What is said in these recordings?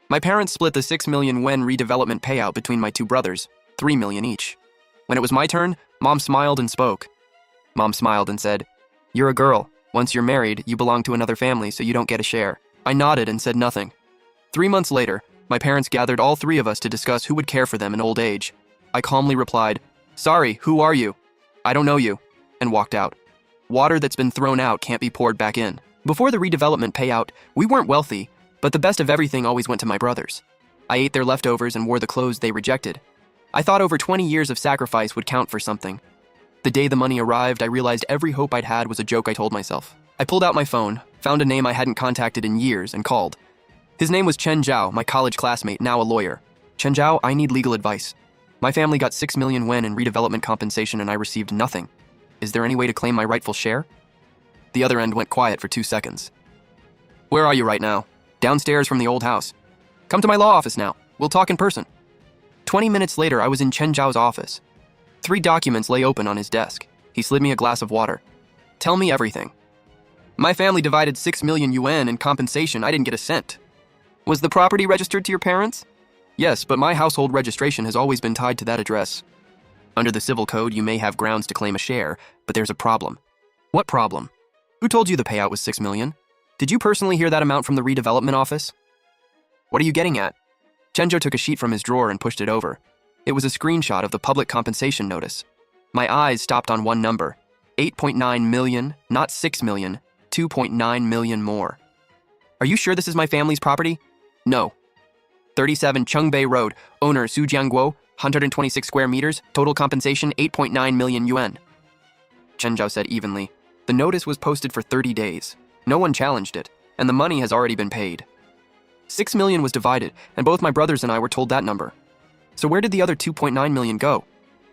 My parents split the 6 million yuan redevelopment payout between my two brothers, 3 million each. When it was my turn, Mom smiled and spoke. Mom smiled and said, "You're a girl. Once you're married, you belong to another family, so you don't get a share." I nodded and said nothing. 3 months later, my parents gathered all three of us to discuss who would care for them in old age. I calmly replied, "Sorry, who are you? I don't know you," and walked out. Water that's been thrown out can't be poured back in. Before the redevelopment payout, we weren't wealthy, but the best of everything always went to my brothers. I ate their leftovers and wore the clothes they rejected. I thought over 20 years of sacrifice would count for something. The day the money arrived, I realized every hope I'd had was a joke I told myself. I pulled out my phone, found a name I hadn't contacted in years, and called. His name was Chen Zhao, my college classmate, now a lawyer. "Chen Zhao, I need legal advice. My family got 6 million yuan in redevelopment compensation and I received nothing. Is there any way to claim my rightful share?" The other end went quiet for 2 seconds. "Where are you right now?" "Downstairs from the old house." "Come to my law office now. We'll talk in person." 20 minutes later, I was in Chen Zhao's office. 3 documents lay open on his desk. He slid me a glass of water. "Tell me everything." "My family divided 6 million yuan in compensation. I didn't get a cent." "Was the property registered to your parents?" "Yes, but my household registration has always been tied to that address." "Under the civil code, you may have grounds to claim a share, but there's a problem." "What problem?" "Who told you the payout was 6 million? Did you personally hear that amount from the redevelopment office?" "What are you getting at?" Chenjo took a sheet from his drawer and pushed it over. It was a screenshot of the public compensation notice. My eyes stopped on one number. 8.9 million, not 6 million, 2.9 million more. "Are you sure this is my family's property?" "No." 37 Chungbei Road, owner Su Jiangguo, 126 square meters, total compensation 8.9 million yuan. Chen Zhao said evenly. The notice was posted for 30 days. No one challenged it, and the money has already been paid. 6 million was divided, and both my brothers and I were told that number. So where did the other 2.9 million go?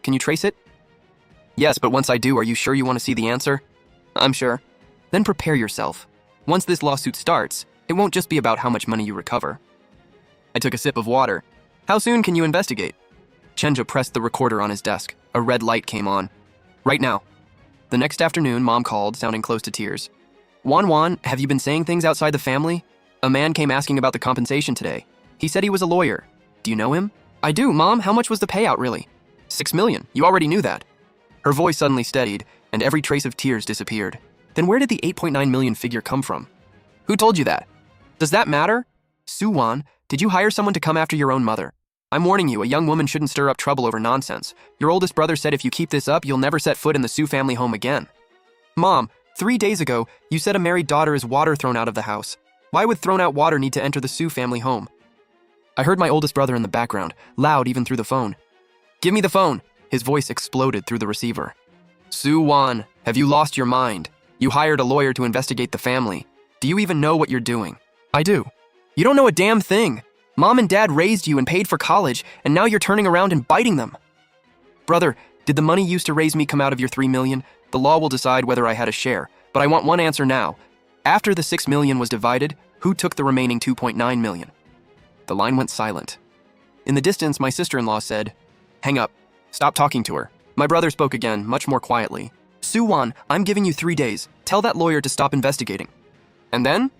Can you trace it? Yes, but once I do, are you sure you want to see the answer? I'm sure. Then prepare yourself. Once this lawsuit starts, it won't just be about how much money you recover. I took a sip of water. How soon can you investigate? Chenja pressed the recorder on his desk. A red light came on. Right now. The next afternoon, Mom called, sounding close to tears. Wan, have you been saying things outside the family? A man came asking about the compensation today. He said he was a lawyer. Do you know him? I do, Mom. How much was the payout, really? 6 million. You already knew that. Her voice suddenly steadied, and every trace of tears disappeared. Then where did the 8.9 million figure come from? Who told you that? Does that matter? Su Wan, did you hire someone to come after your own mother? I'm warning you, a young woman shouldn't stir up trouble over nonsense. Your oldest brother said if you keep this up, you'll never set foot in the Su family home again. Mom, 3 days ago, you said a married daughter is water thrown out of the house. Why would thrown out water need to enter the Su family home? I heard my oldest brother in the background, loud even through the phone. Give me the phone. His voice exploded through the receiver. Su Wan, have you lost your mind? You hired a lawyer to investigate the family. Do you even know what you're doing? I do. You don't know a damn thing. Mom and Dad raised you and paid for college, and now you're turning around and biting them. Brother, did the money used to raise me come out of your 3 million? The law will decide whether I had a share, but I want one answer now. After the 6 million was divided, who took the remaining 2.9 million? The line went silent. In the distance, my sister-in-law said, Hang up. Stop talking to her. My brother spoke again, much more quietly. Su Wan, I'm giving you 3 days. Tell that lawyer to stop investigating. And then?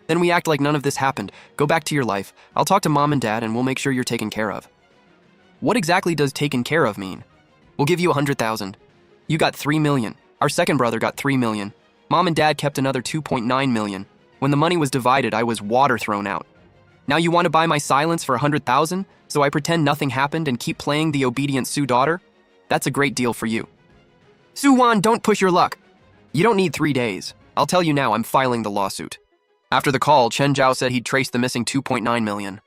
Then we act like none of this happened. Go back to your life. I'll talk to Mom and Dad and we'll make sure you're taken care of. What exactly does taken care of mean? We'll give you 100,000. You got 3 million. Our second brother got 3 million. Mom and Dad kept another 2.9 million. When the money was divided, I was water thrown out. Now you want to buy my silence for 100,000, so I pretend nothing happened and keep playing the obedient Su daughter? That's a great deal for you. Su Wan, don't push your luck. You don't need 3 days. I'll tell you now, I'm filing the lawsuit. After the call, Chen Zhao said he'd traced the missing 2.9 million.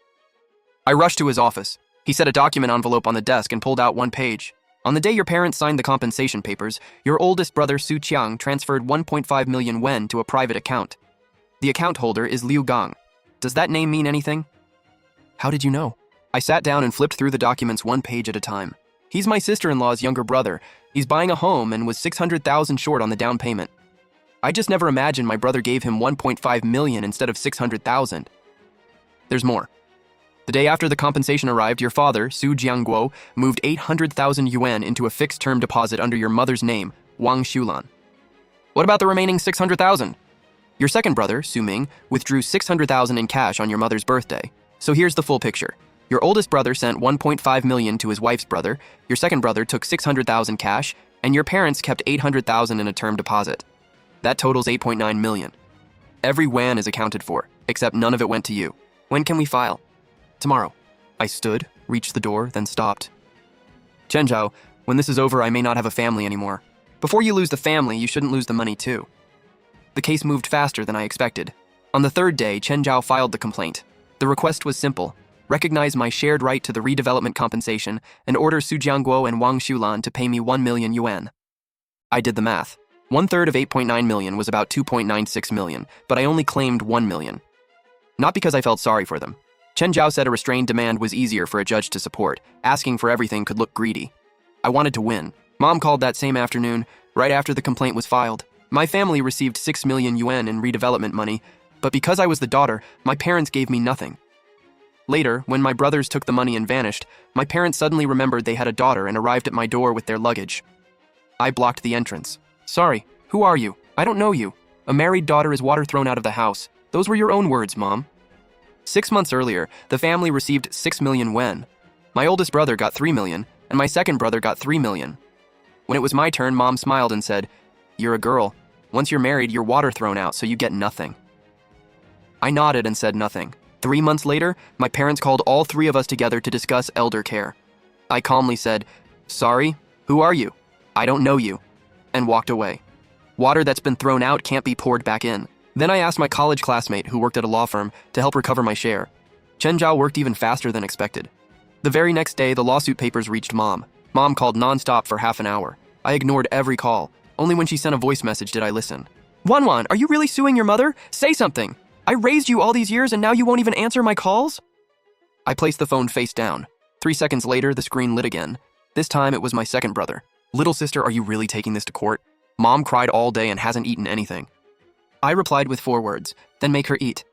I rushed to his office. He set a document envelope on the desk and pulled out one page. On the day your parents signed the compensation papers, your oldest brother Su Qiang transferred 1.5 million yuan to a private account. The account holder is Liu Gang. Does that name mean anything? How did you know? I sat down and flipped through the documents one page at a time. He's my sister-in-law's younger brother. He's buying a home and was 600,000 short on the down payment. I just never imagined my brother gave him 1.5 million instead of 600,000. There's more. The day after the compensation arrived, your father, Su Jiangguo, moved 800,000 yuan into a fixed-term deposit under your mother's name, Wang Xulan. What about the remaining 600,000? Your second brother, Su Ming, withdrew 600,000 in cash on your mother's birthday. So here's the full picture. Your oldest brother sent 1.5 million to his wife's brother, your second brother took 600,000 cash, and your parents kept 800,000 in a term deposit. That totals 8.9 million. Every yuan is accounted for, except none of it went to you. When can we file? Tomorrow. I stood, reached the door, then stopped. Chen Zhao, when this is over, I may not have a family anymore. Before you lose the family, you shouldn't lose the money too. The case moved faster than I expected. On the third day, Chen Zhao filed the complaint. The request was simple: recognize my shared right to the redevelopment compensation and order Su Jiangguo and Wang Xulan to pay me 1 million yuan. I did the math. 1/3 of 8.9 million was about 2.96 million, but I only claimed 1 million. Not because I felt sorry for them. Chen Zhao said a restrained demand was easier for a judge to support. Asking for everything could look greedy. I wanted to win. Mom called that same afternoon, right after the complaint was filed. My family received 6 million yuan in redevelopment money, but because I was the daughter, my parents gave me nothing. Later, when my brothers took the money and vanished, my parents suddenly remembered they had a daughter and arrived at my door with their luggage. I blocked the entrance. Sorry, who are you? I don't know you. A married daughter is water thrown out of the house. Those were your own words, Mom. 6 months earlier, the family received 6 million yuan. My oldest brother got 3 million, and my second brother got 3 million. When it was my turn, Mom smiled and said, "You're a girl. Once you're married, you're water thrown out, so you get nothing." I nodded and said nothing. 3 months later, my parents called all three of us together to discuss elder care. I calmly said, "Sorry, who are you? I don't know you," and walked away. Water that's been thrown out can't be poured back in. Then I asked my college classmate, who worked at a law firm, to help recover my share. Chen Zhao worked even faster than expected. The very next day, the lawsuit papers reached Mom. Mom called nonstop for half an hour. I ignored every call. Only when she sent a voice message did I listen. "Wanwan, are you really suing your mother? Say something! I raised you all these years and now you won't even answer my calls?" I placed the phone face down. 3 seconds later, the screen lit again. This time, it was my second brother. "Little sister, are you really taking this to court? Mom cried all day and hasn't eaten anything." I replied with 4 words, "Then make her eat."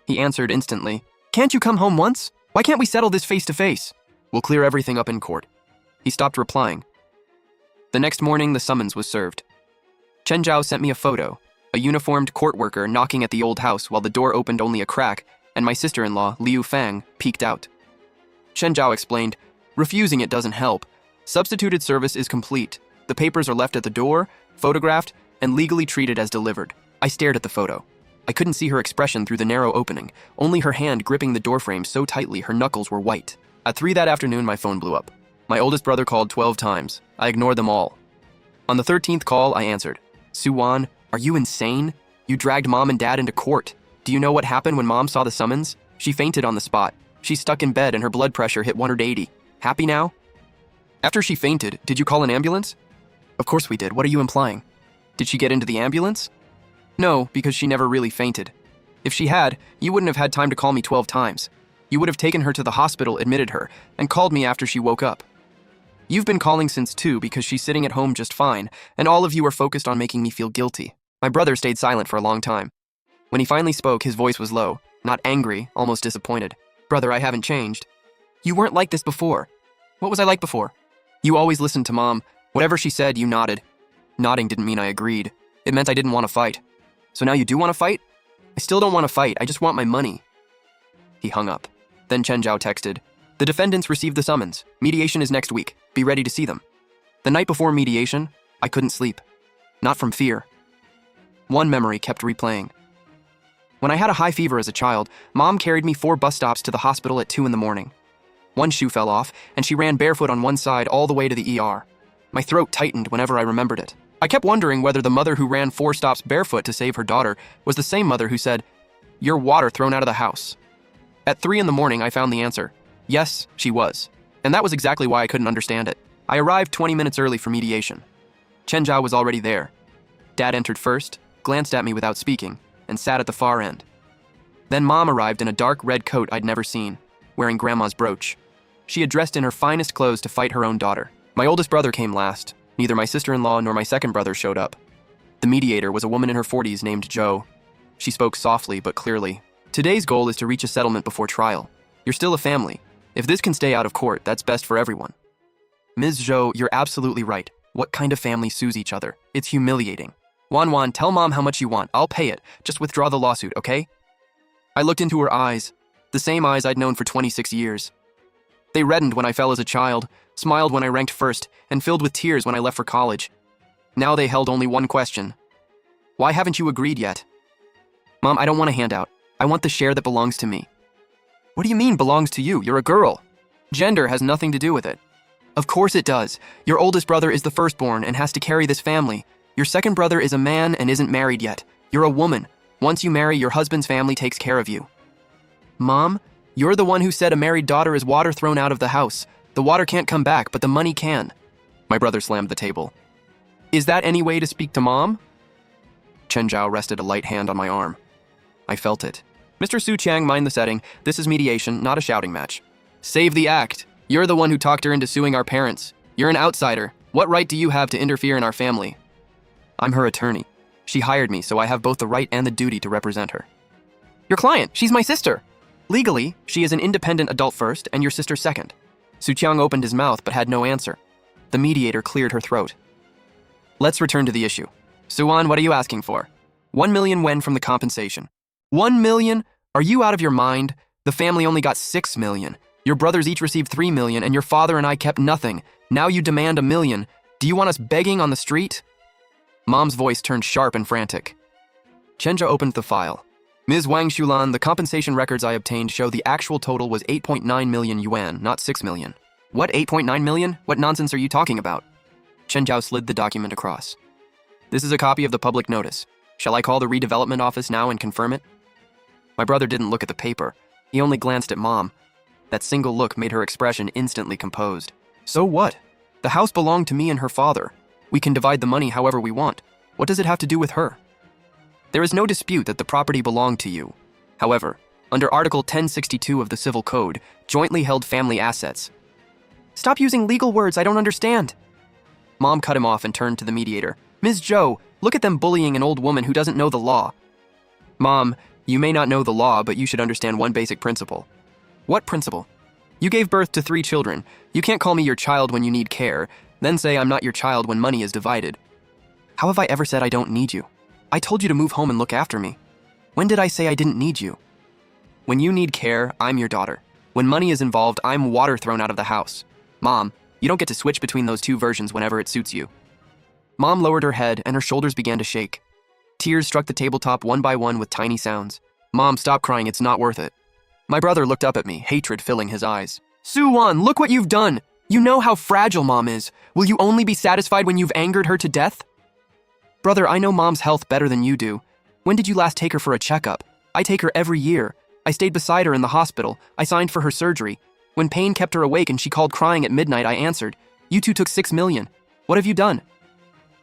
He answered instantly, "Can't you come home once? Why can't we settle this face to face? We'll clear everything up in court." He stopped replying. The next morning, the summons was served. Chen Zhao sent me a photo, a uniformed court worker knocking at the old house while the door opened only a crack, and my sister-in-law, Liu Fang, peeked out. Chen Zhao explained, "Refusing it doesn't help. Substituted service is complete. The papers are left at the door, photographed, and legally treated as delivered." I stared at the photo. I couldn't see her expression through the narrow opening, only her hand gripping the doorframe so tightly her knuckles were white. At 3 that afternoon, my phone blew up. My oldest brother called 12 times. I ignored them all. On the 13th call, I answered. "Suwan, are you insane? You dragged Mom and Dad into court. Do you know what happened when Mom saw the summons? She fainted on the spot. She's stuck in bed and her blood pressure hit 180. Happy now?" "After she fainted, did you call an ambulance?" "Of course we did. What are you implying?" "Did she get into the ambulance?" "No, because she never really fainted. If she had, you wouldn't have had time to call me 12 times. You would have taken her to the hospital, admitted her, and called me after she woke up. You've been calling since 2 because she's sitting at home just fine, and all of you are focused on making me feel guilty." My brother stayed silent for a long time. When he finally spoke, his voice was low, not angry, almost disappointed. "Brother, I haven't changed. You weren't like this before." "What was I like before?" "You always listened to Mom. Whatever she said, you nodded." Nodding didn't mean I agreed. It meant I didn't want to fight. "So now you do want to fight?" "I still don't want to fight. I just want my money." He hung up. Then Chen Zhao texted, "The defendants received the summons. Mediation is next week. Be ready to see them." The night before mediation, I couldn't sleep. Not from fear. One memory kept replaying. When I had a high fever as a child, Mom carried me 4 bus stops to the hospital at 2 in the morning. One shoe fell off, and she ran barefoot on one side all the way to the ER. My throat tightened whenever I remembered it. I kept wondering whether the mother who ran 4 stops barefoot to save her daughter was the same mother who said, "You're water thrown out of the house." At 3 in the morning, I found the answer. Yes, she was. And that was exactly why I couldn't understand it. I arrived 20 minutes early for mediation. Chen Zhao was already there. Dad entered first, glanced at me without speaking, and sat at the far end. Then Mom arrived in a dark red coat I'd never seen, wearing Grandma's brooch. She had dressed in her finest clothes to fight her own daughter. My oldest brother came last. Neither my sister-in-law nor my second brother showed up. The mediator was a woman in her 40s named Zhou. She spoke softly but clearly. "Today's goal is to reach a settlement before trial. You're still a family. If this can stay out of court, that's best for everyone." "Ms. Zhou, you're absolutely right. What kind of family sues each other? It's humiliating. Wanwan, tell Mom how much you want. I'll pay it. Just withdraw the lawsuit, okay?" I looked into her eyes. The the same eyes I'd known for 26 years. They reddened when I fell as a child, smiled when I ranked first, and filled with tears when I left for college. Now they held only one question. Why haven't you agreed yet? Mom, I don't want a handout. I want the share that belongs to me. What do you mean belongs to you? You're a girl. Gender has nothing to do with it. Of course it does. Your oldest brother is the firstborn and has to carry this family. Your second brother is a man and isn't married yet. You're a woman. Once you marry, your husband's family takes care of you. Mom, you're the one who said a married daughter is water thrown out of the house. The water can't come back, but the money can. My brother slammed the table. Is that any way to speak to Mom? Chen Zhao rested a light hand on my arm. I felt it. Mr. Su Chang, mind the setting. This is mediation, not a shouting match. Save the act. You're the one who talked her into suing our parents. You're an outsider. What right do you have to interfere in our family? I'm her attorney. She hired me, so I have both the right and the duty to represent her. Your client, she's my sister. Legally, she is an independent adult first and your sister second. Su Qiang opened his mouth but had no answer. The mediator cleared her throat. Let's return to the issue. Suan, what are you asking for? 1 million wen from the compensation. 1 million? Are you out of your mind? The family only got 6 million. Your brothers each received 3 million and your father and I kept nothing. Now you demand 1 million. Do you want us begging on the street? Mom's voice turned sharp and frantic. Chenja opened the file. Ms. Wang Shulan, the compensation records I obtained show the actual total was 8.9 million yuan, not 6 million. What, 8.9 million? What nonsense are you talking about? Chen Zhao slid the document across. This is a copy of the public notice. Shall I call the redevelopment office now and confirm it? My brother didn't look at the paper. He only glanced at Mom. That single look made her expression instantly composed. So what? The house belonged to me and her father. We can divide the money however we want. What does it have to do with her? There is no dispute that the property belonged to you. However, under Article 1062 of the Civil Code, jointly held family assets. Stop using legal words, I don't understand. Mom cut him off and turned to the mediator. Ms. Zhou, look at them bullying an old woman who doesn't know the law. Mom, you may not know the law, but you should understand one basic principle. What principle? You gave birth to 3 children. You can't call me your child when you need care, then say I'm not your child when money is divided. How have I ever said I don't need you? I told you to move home and look after me. When did I say I didn't need you? When you need care, I'm your daughter. When money is involved, I'm water thrown out of the house. Mom, you don't get to switch between those two versions whenever it suits you. Mom lowered her head and her shoulders began to shake. Tears struck the tabletop one by one with tiny sounds. Mom, stop crying, it's not worth it. My brother looked up at me, hatred filling his eyes. Su-wan, look what you've done! You know how fragile Mom is. Will you only be satisfied when you've angered her to death? Brother, I know Mom's health better than you do. When did you last take her for a checkup? I take her every year. I stayed beside her in the hospital. I signed for her surgery. When pain kept her awake and she called crying at midnight, I answered. You two took 6 million. What have you done?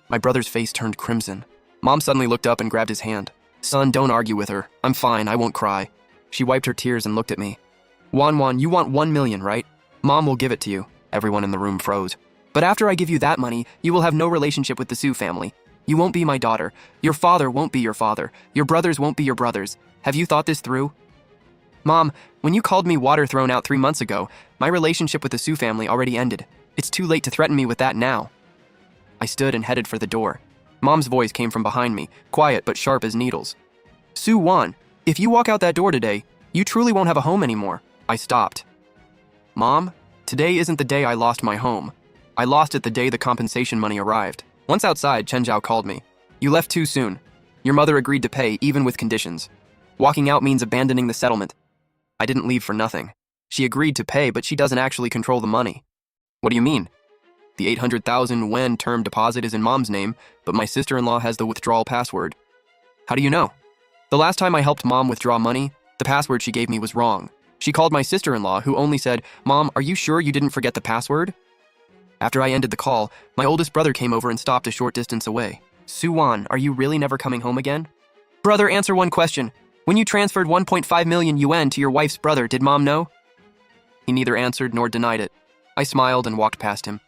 My brother's face turned crimson. Mom suddenly looked up and grabbed his hand. Son, don't argue with her. I'm fine, I won't cry. She wiped her tears and looked at me. Wan, you want 1 million, right? Mom will give it to you. Everyone in the room froze. But after I give you that money, you will have no relationship with the Su family. You won't be my daughter. Your father won't be your father. Your brothers won't be your brothers. Have you thought this through? Mom, when you called me water thrown out 3 months ago, my relationship with the Su family already ended. It's too late to threaten me with that now. I stood and headed for the door. Mom's voice came from behind me, quiet but sharp as needles. Su-wan, if you walk out that door today, you truly won't have a home anymore. I stopped. Mom, today isn't the day I lost my home. I lost it the day the compensation money arrived. Once outside, Chen Zhao called me. You left too soon. Your mother agreed to pay, even with conditions. Walking out means abandoning the settlement. I didn't leave for nothing. She agreed to pay, but she doesn't actually control the money. What do you mean? The 800,000 wen term deposit is in Mom's name, but my sister-in-law has the withdrawal password. How do you know? The last time I helped Mom withdraw money, the password she gave me was wrong. She called my sister-in-law, who only said, Mom, are you sure you didn't forget the password? After I ended the call, my oldest brother came over and stopped a short distance away. Su-wan, are you really never coming home again? Brother, answer one question. When you transferred 1.5 million yuan to your wife's brother, did Mom know? He neither answered nor denied it. I smiled and walked past him.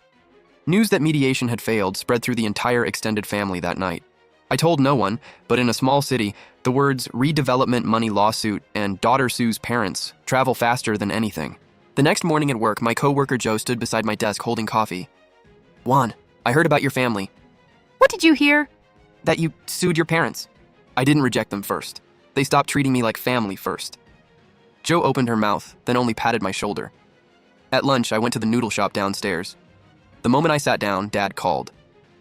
News that mediation had failed spread through the entire extended family that night. I told no one, but in a small city, the words redevelopment money lawsuit and daughter Sue's parents travel faster than anything. The next morning at work, my coworker Joe stood beside my desk holding coffee. Wan, I heard about your family. What did you hear? That you sued your parents. I didn't reject them first. They stopped treating me like family first. Jo opened her mouth, then only patted my shoulder. At lunch, I went to the noodle shop downstairs. The moment I sat down, Dad called.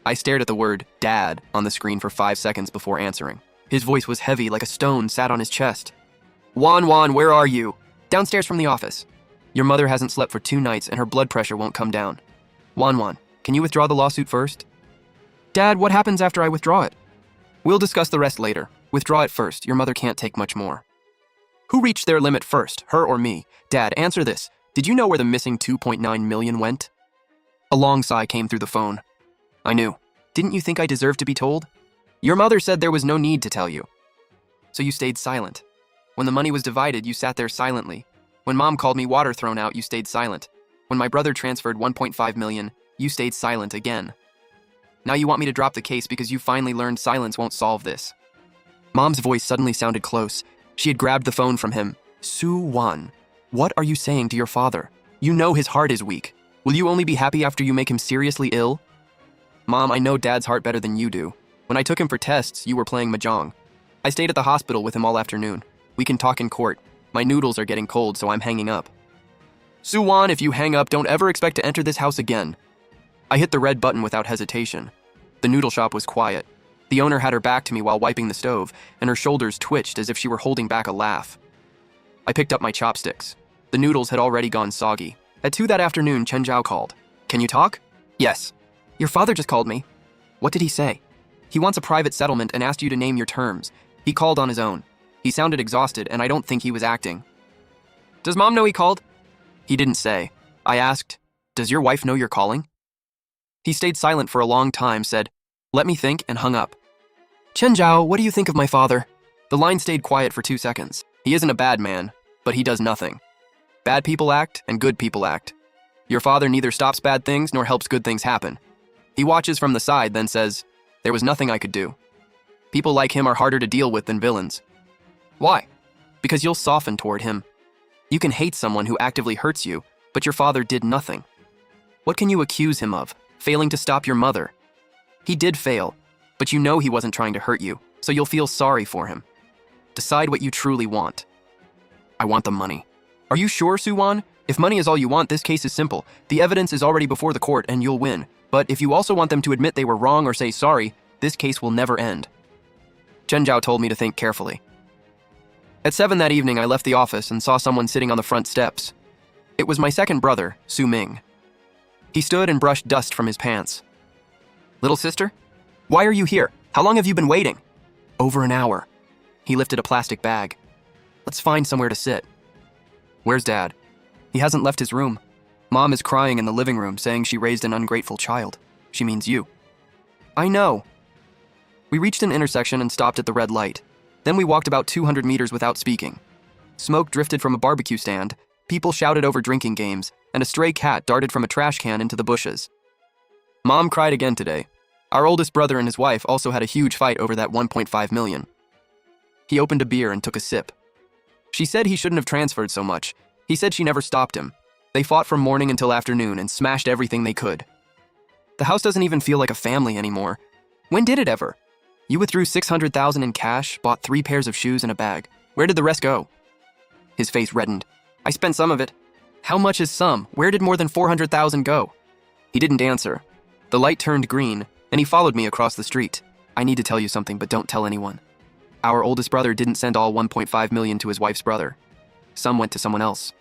I stared at the word Dad on the screen for 5 seconds before answering. His voice was heavy like a stone sat on his chest. Wan, where are you? Downstairs from the office. Your mother hasn't slept for 2 nights and her blood pressure won't come down. Wan, can you withdraw the lawsuit first? Dad, what happens after I withdraw it? We'll discuss the rest later. Withdraw it first. Your mother can't take much more. Who reached their limit first, her or me? Dad, answer this. Did you know where the missing 2.9 million went? A long sigh came through the phone. I knew. Didn't you think I deserved to be told? Your mother said there was no need to tell you. So you stayed silent. When the money was divided, you sat there silently. When Mom called me water thrown out, you stayed silent. When my brother transferred 1.5 million, you stayed silent again. Now you want me to drop the case because you finally learned silence won't solve this. Mom's voice suddenly sounded close. She had grabbed the phone from him. Soo-won, what are you saying to your father? You know his heart is weak. Will you only be happy after you make him seriously ill? Mom, I know Dad's heart better than you do. When I took him for tests, you were playing mahjong. I stayed at the hospital with him all afternoon. We can talk in court. My noodles are getting cold, so I'm hanging up. Soo-won, if you hang up, don't ever expect to enter this house again. I hit the red button without hesitation. The noodle shop was quiet. The owner had her back to me while wiping the stove, and her shoulders twitched as if she were holding back a laugh. I picked up my chopsticks. The noodles had already gone soggy. At 2 that afternoon, Chen Zhao called. Can you talk? Yes. Your father just called me. What did he say? He wants a private settlement and asked you to name your terms. He called on his own. He sounded exhausted, and I don't think he was acting. Does Mom know he called? He didn't say. I asked, does your wife know you're calling? He stayed silent for a long time, said, let me think, and hung up. Chen Zhao, what do you think of my father? The line stayed quiet for 2 seconds. He isn't a bad man, but he does nothing. Bad people act, and good people act. Your father neither stops bad things nor helps good things happen. He watches from the side, then says, there was nothing I could do. People like him are harder to deal with than villains. Why? Because you'll soften toward him. You can hate someone who actively hurts you, but your father did nothing. What can you accuse him of? Failing to stop your mother. He did fail, but you know he wasn't trying to hurt you, so you'll feel sorry for him. Decide what you truly want. I want the money. Are you sure, Soo-won? If money is all you want, this case is simple. The evidence is already before the court and you'll win. But if you also want them to admit they were wrong or say sorry, this case will never end. Chen Zhao told me to think carefully. At 7 that evening, I left the office and saw someone sitting on the front steps. It was my second brother, Su-ming. He stood and brushed dust from his pants. Little sister? Why are you here? How long have you been waiting? Over an hour. He lifted a plastic bag. Let's find somewhere to sit. Where's Dad? He hasn't left his room. Mom is crying in the living room, saying she raised an ungrateful child. She means you. I know. We reached an intersection and stopped at the red light. Then we walked about 200 meters without speaking. Smoke drifted from a barbecue stand, people shouted over drinking games, and a stray cat darted from a trash can into the bushes. Mom cried again today. Our oldest brother and his wife also had a huge fight over that 1.5 million. He opened a beer and took a sip. She said he shouldn't have transferred so much. He said she never stopped him. They fought from morning until afternoon and smashed everything they could. The house doesn't even feel like a family anymore. When did it ever? You withdrew 600,000 in cash, bought 3 pairs of shoes and a bag. Where did the rest go? His face reddened. I spent some of it. How much is some? Where did more than 400,000 go? He didn't answer. The light turned green, and he followed me across the street. I need to tell you something, but don't tell anyone. Our oldest brother didn't send all 1.5 million to his wife's brother. Some went to someone else.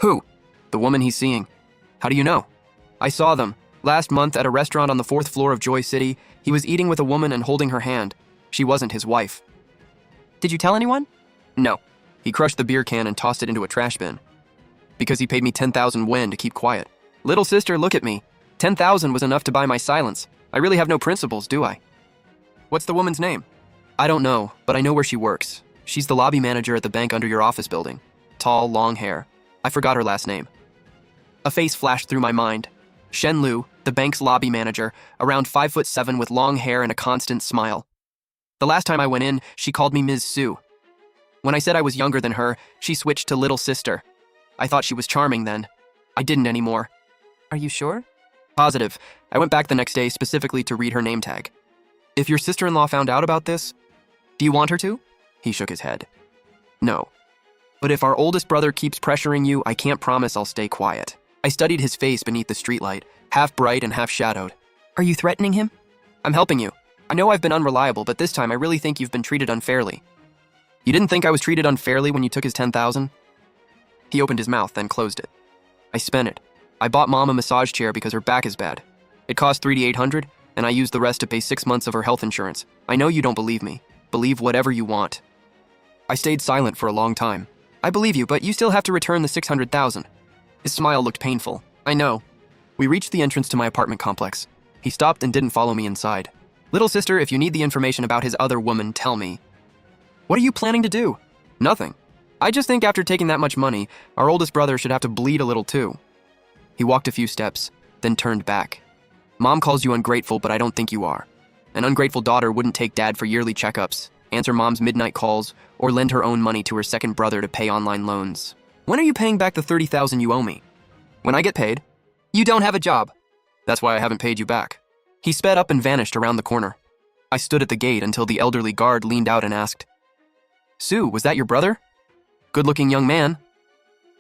Who? The woman he's seeing. How do you know? I saw them. Last month at a restaurant on the 4th floor of Joy City, he was eating with a woman and holding her hand. She wasn't his wife. Did you tell anyone? No. He crushed the beer can and tossed it into a trash bin. Because he paid me 10,000 yen to keep quiet. Little sister, look at me. 10,000 was enough to buy my silence. I really have no principles, do I? What's the woman's name? I don't know, but I know where she works. She's the lobby manager at the bank under your office building. Tall, long hair. I forgot her last name. A face flashed through my mind. Shen Lu, the bank's lobby manager, around 5'7" with long hair and a constant smile. The last time I went in, she called me Ms. Su. When I said I was younger than her, she switched to little sister. I thought she was charming then. I didn't anymore. Are you sure? Positive. I went back the next day specifically to read her name tag. If your sister-in-law found out about this, do you want her to? He shook his head. No. But if our oldest brother keeps pressuring you, I can't promise I'll stay quiet. I studied his face beneath the streetlight, half bright and half shadowed. Are you threatening him? I'm helping you. I know I've been unreliable, but this time I really think you've been treated unfairly. You didn't think I was treated unfairly when you took his 10,000? He opened his mouth, then closed it. I spent it. I bought Mom a massage chair because her back is bad. It cost $3,800, and I used the rest to pay 6 months of her health insurance. I know you don't believe me. Believe whatever you want. I stayed silent for a long time. I believe you, but you still have to return the 600,000. His smile looked painful. I know. We reached the entrance to my apartment complex. He stopped and didn't follow me inside. Little sister, if you need the information about his other woman, tell me. What are you planning to do? Nothing. I just think after taking that much money, our oldest brother should have to bleed a little too. He walked a few steps, then turned back. Mom calls you ungrateful, but I don't think you are. An ungrateful daughter wouldn't take dad for yearly checkups, answer mom's midnight calls, or lend her own money to her second brother to pay online loans. When are you paying back the 30,000 you owe me? When I get paid. You don't have a job. That's why I haven't paid you back. He sped up and vanished around the corner. I stood at the gate until the elderly guard leaned out and asked, Sue, was that your brother? Good-looking young man.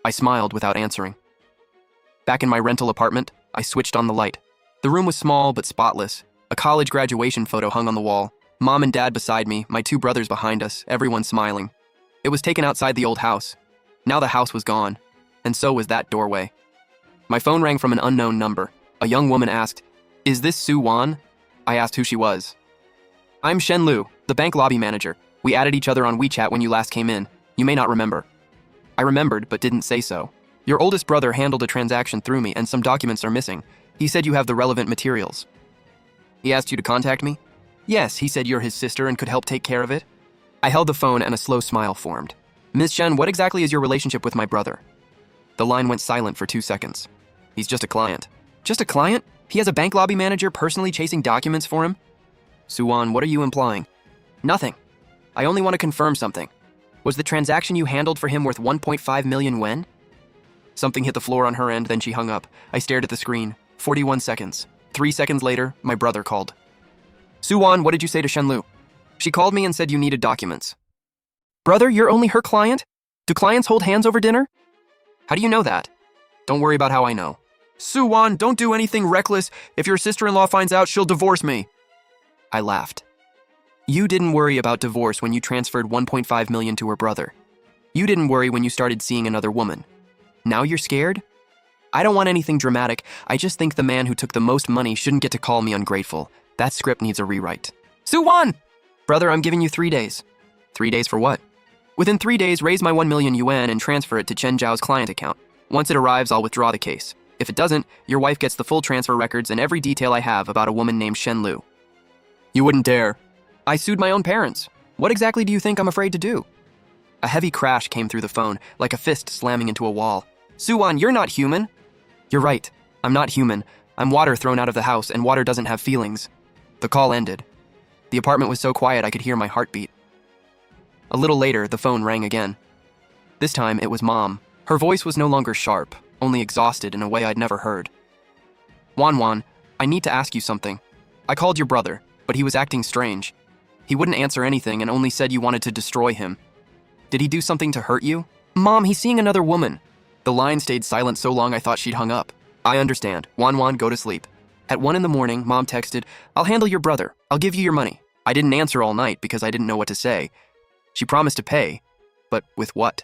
I smiled without answering. Back in my rental apartment, I switched on the light. The room was small but spotless. A college graduation photo hung on the wall. Mom and Dad beside me, my 2 brothers behind us, everyone smiling. It was taken outside the old house. Now the house was gone, and so was that doorway. My phone rang from an unknown number. A young woman asked, Is this Sue Wan? I asked who she was. I'm Shen Lu, the bank lobby manager. We added each other on WeChat when you last came in. You may not remember. I remembered, but didn't say so. Your oldest brother handled a transaction through me, and some documents are missing. He said you have the relevant materials. He asked you to contact me? Yes, he said you're his sister and could help take care of it. I held the phone and a slow smile formed. Ms. Shen, what exactly is your relationship with my brother? The line went silent for 2 seconds. He's just a client. Just a client? He has a bank lobby manager personally chasing documents for him? Suwan, what are you implying? Nothing. I only want to confirm something. Was the transaction you handled for him worth 1.5 million yuan? Something hit the floor on her end, then she hung up. I stared at the screen. 41 seconds. 3 seconds later, my brother called. Suwan, what did you say to Shenlu? She called me and said you needed documents. Brother, you're only her client? Do clients hold hands over dinner? How do you know that? Don't worry about how I know. Suwan, don't do anything reckless. If your sister-in-law finds out, she'll divorce me. I laughed. You didn't worry about divorce when you transferred 1.5 million to her brother. You didn't worry when you started seeing another woman. Now you're scared? I don't want anything dramatic. I just think the man who took the most money shouldn't get to call me ungrateful. That script needs a rewrite. Suwan! Brother, I'm giving you 3 days. 3 days for what? Within 3 days, raise my 1 million yuan and transfer it to Chen Zhao's client account. Once it arrives, I'll withdraw the case. If it doesn't, your wife gets the full transfer records and every detail I have about a woman named Shen Lu. You wouldn't dare. I sued my own parents. What exactly do you think I'm afraid to do? A heavy crash came through the phone, like a fist slamming into a wall. Suwan, you're not human. You're right. I'm not human. I'm water thrown out of the house, and water doesn't have feelings. The call ended. The apartment was so quiet I could hear my heartbeat. A little later, the phone rang again. This time, it was Mom. Her voice was no longer sharp, only exhausted in a way I'd never heard. Wan, I need to ask you something. I called your brother, but he was acting strange. He wouldn't answer anything and only said you wanted to destroy him. Did he do something to hurt you? Mom, he's seeing another woman. The line stayed silent so long I thought she'd hung up. I understand. Wan, go to sleep. At 1 in the morning, Mom texted, I'll handle your brother. I'll give you your money. I didn't answer all night because I didn't know what to say. She promised to pay, but with what?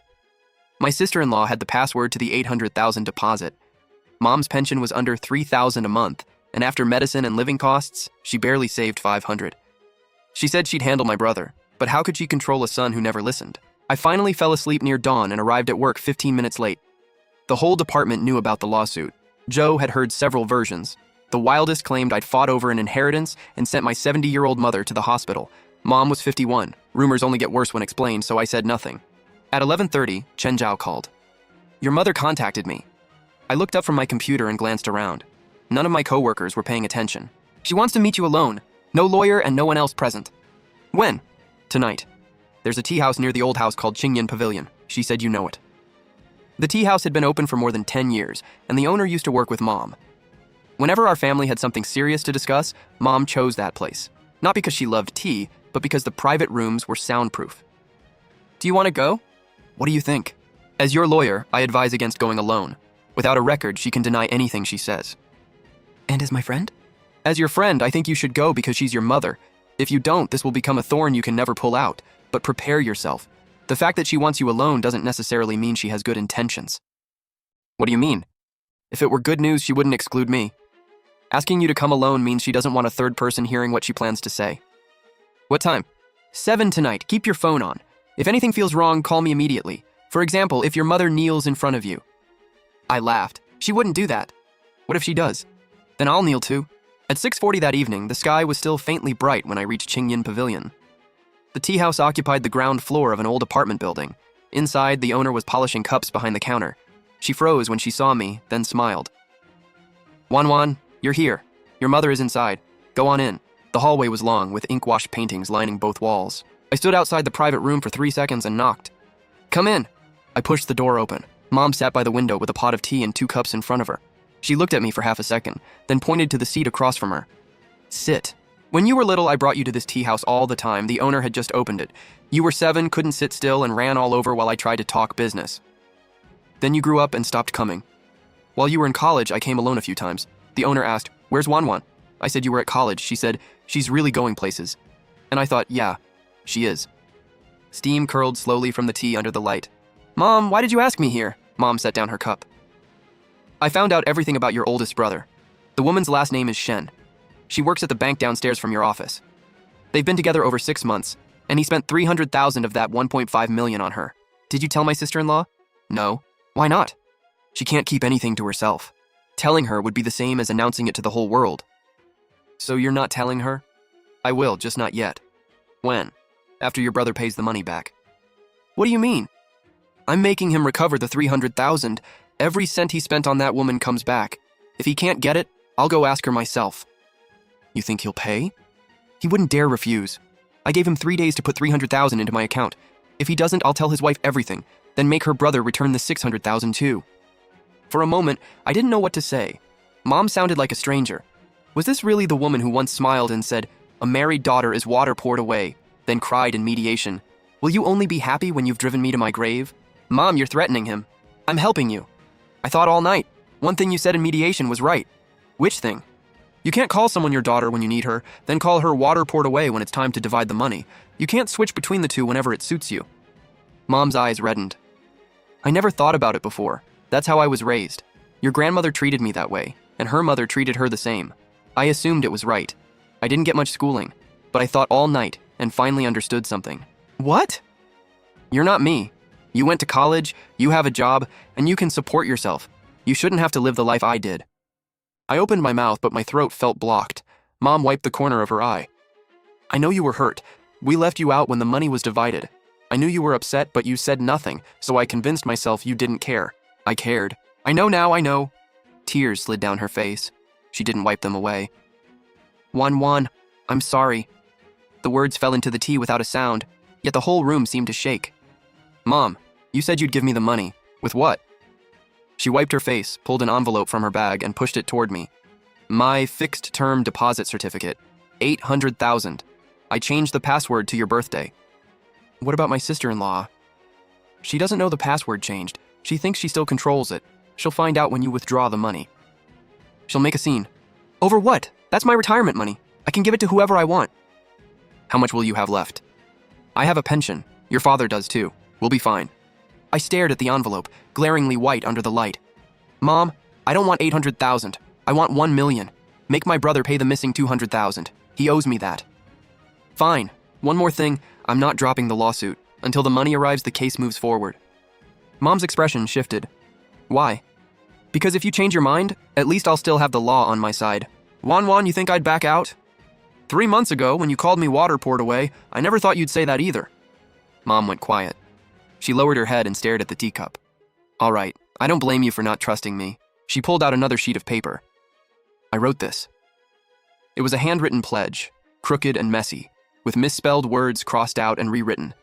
My sister-in-law had the password to the 800,000 deposit. Mom's pension was under 3,000 a month, and after medicine and living costs, she barely saved 500. She said she'd handle my brother, but how could she control a son who never listened? I finally fell asleep near dawn and arrived at work 15 minutes late. The whole department knew about the lawsuit. Joe had heard several versions. The wildest claimed I'd fought over an inheritance and sent my 70-year-old mother to the hospital. Mom was 51. Rumors only get worse when explained, so I said nothing. At 11:30, Chen Zhao called. Your mother contacted me. I looked up from my computer and glanced around. None of my coworkers were paying attention. She wants to meet you alone. No lawyer and no one else present. When? Tonight. There's a tea house near the old house called Qingyan Pavilion. She said you know it. The tea house had been open for more than 10 years, and the owner used to work with Mom. Whenever our family had something serious to discuss, Mom chose that place. Not because she loved tea, but because the private rooms were soundproof. Do you want to go? What do you think? As your lawyer, I advise against going alone. Without a record, she can deny anything she says. And as my friend? As your friend, I think you should go because she's your mother. If you don't, this will become a thorn you can never pull out. But prepare yourself. The fact that she wants you alone doesn't necessarily mean she has good intentions. What do you mean? If it were good news, she wouldn't exclude me. Asking you to come alone means she doesn't want a third person hearing what she plans to say. What time? 7 tonight. Keep your phone on. If anything feels wrong, call me immediately. For example, if your mother kneels in front of you. I laughed. She wouldn't do that. What if she does? Then I'll kneel too. At 6:40 that evening, the sky was still faintly bright when I reached Qingyin Pavilion. The tea house occupied the ground floor of an old apartment building. Inside, the owner was polishing cups behind the counter. She froze when she saw me, then smiled. Wan, you're here. Your mother is inside. Go on in. The hallway was long, with ink-washed paintings lining both walls. I stood outside the private room for 3 seconds and knocked. Come in. I pushed the door open. Mom sat by the window with a pot of tea and 2 cups in front of her. She looked at me for half a second, then pointed to the seat across from her. Sit. When you were little, I brought you to this tea house all the time. The owner had just opened it. You were 7, couldn't sit still, and ran all over while I tried to talk business. Then you grew up and stopped coming. While you were in college, I came alone a few times. The owner asked, "Where's Wan?" I said you were at college. She said, "She's really going places." And I thought, yeah, she is. Steam curled slowly from the tea under the light. Mom, why did you ask me here? Mom set down her cup. I found out everything about your oldest brother. The woman's last name is Shen. She works at the bank downstairs from your office. They've been together over 6 months, and he spent 300,000 of that 1.5 million on her. Did you tell my sister-in-law? No. Why not? She can't keep anything to herself. Telling her would be the same as announcing it to the whole world. So you're not telling her? I will, just not yet. When? After your brother pays the money back. What do you mean? I'm making him recover the 300,000. Every cent he spent on that woman comes back. If he can't get it, I'll go ask her myself. You think he'll pay? He wouldn't dare refuse. I gave him 3 days to put 300,000 into my account. If he doesn't, I'll tell his wife everything, then make her brother return the 600,000 too. For a moment, I didn't know what to say. Mom sounded like a stranger. Was this really the woman who once smiled and said, "A married daughter is water poured away," then cried in mediation, "Will you only be happy when you've driven me to my grave?" Mom, you're threatening him. I'm helping you. I thought all night. One thing you said in mediation was right. Which thing? You can't call someone your daughter when you need her, then call her water poured away when it's time to divide the money. You can't switch between the two whenever it suits you. Mom's eyes reddened. I never thought about it before. That's how I was raised. Your grandmother treated me that way, and her mother treated her the same. I assumed it was right. I didn't get much schooling, but I thought all night and finally understood something. What? You're not me. You went to college, you have a job, and you can support yourself. You shouldn't have to live the life I did. I opened my mouth, but my throat felt blocked. Mom wiped the corner of her eye. I know you were hurt. We left you out when the money was divided. I knew you were upset, but you said nothing, so I convinced myself you didn't care. I cared. I know now, I know. Tears slid down her face. She didn't wipe them away. Wan, I'm sorry. The words fell into the tea without a sound, yet the whole room seemed to shake. Mom, you said you'd give me the money. With what? She wiped her face, pulled an envelope from her bag, and pushed it toward me. My fixed-term deposit certificate. 800,000. I changed the password to your birthday. What about my sister-in-law? She doesn't know the password changed. She thinks she still controls it. She'll find out when you withdraw the money. She'll make a scene. Over what? That's my retirement money. I can give it to whoever I want. How much will you have left? I have a pension. Your father does too. We'll be fine. I stared at the envelope, glaringly white under the light. Mom, I don't want 800,000. I want 1 million. Make my brother pay the missing 200,000. He owes me that. Fine. One more thing, I'm not dropping the lawsuit. Until the money arrives, the case moves forward. Mom's expression shifted. Why? Because if you change your mind, at least I'll still have the law on my side. Wan, you think I'd back out? 3 months ago, when you called me water poured away, I never thought you'd say that either. Mom went quiet. She lowered her head and stared at the teacup. All right, I don't blame you for not trusting me. She pulled out another sheet of paper. I wrote this. It was a handwritten pledge, crooked and messy, with misspelled words crossed out and rewritten.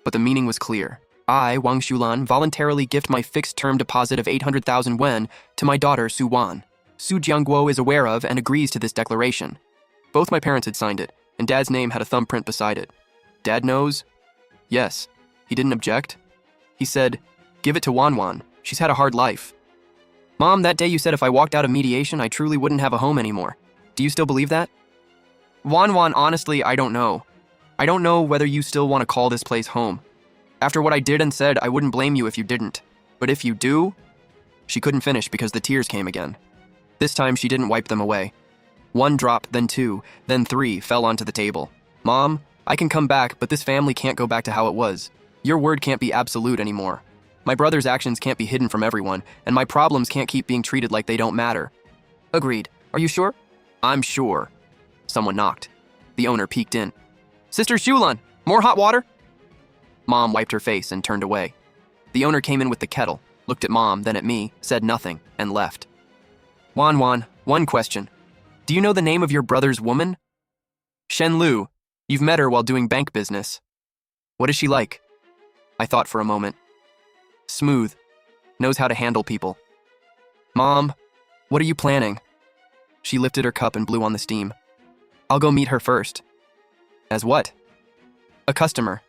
But the meaning was clear. I, Wang Xulan, voluntarily gift my fixed-term deposit of 800,000 yuan to my daughter, Su Wan. Su Jiangguo is aware of and agrees to this declaration. Both my parents had signed it, and Dad's name had a thumbprint beside it. Dad knows? Yes. He didn't object. He said, Give it to Wan. She's had a hard life. Mom, that day you said if I walked out of mediation, I truly wouldn't have a home anymore. Do you still believe that? Wan, honestly, I don't know. I don't know whether you still want to call this place home. After what I did and said, I wouldn't blame you if you didn't. But if you do... She couldn't finish because the tears came again. This time, she didn't wipe them away. 1 drop, then 2, then 3 fell onto the table. Mom, I can come back, but this family can't go back to how it was. Your word can't be absolute anymore. My brother's actions can't be hidden from everyone, and my problems can't keep being treated like they don't matter. Agreed. Are you sure? I'm sure. Someone knocked. The owner peeked in. Sister Shulan, more hot water? Mom wiped her face and turned away. The owner came in with the kettle, looked at Mom, then at me, said nothing, and left. Wan, one question. Do you know the name of your brother's woman? Shen Lu. You've met her while doing bank business. What is she like? I thought for a moment. Smooth. Knows how to handle people. Mom, what are you planning? She lifted her cup and blew on the steam. I'll go meet her first. As what? A customer.